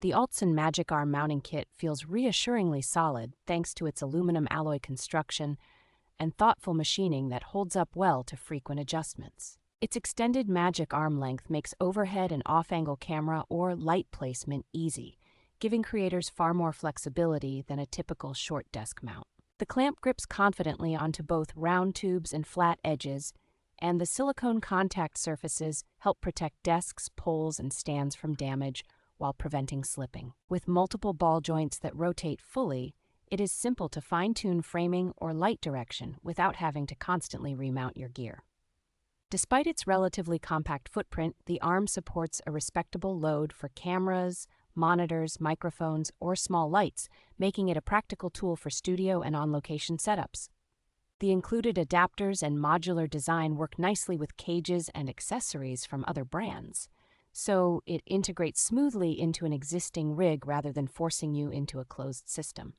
The ALTSON Magic Arm mounting kit feels reassuringly solid thanks to its aluminum alloy construction and thoughtful machining that holds up well to frequent adjustments. Its extended magic arm length makes overhead and off-angle camera or light placement easy, giving creators far more flexibility than a typical short desk mount. The clamp grips confidently onto both round tubes and flat edges, and the silicone contact surfaces help protect desks, poles, and stands from damage while preventing slipping. With multiple ball joints that rotate fully, it is simple to fine-tune framing or light direction without having to constantly remount your gear. Despite its relatively compact footprint, the arm supports a respectable load for cameras, monitors, microphones, or small lights, making it a practical tool for studio and on-location setups. The included adapters and modular design work nicely with cages and accessories from other brands, so it integrates smoothly into an existing rig rather than forcing you into a closed system.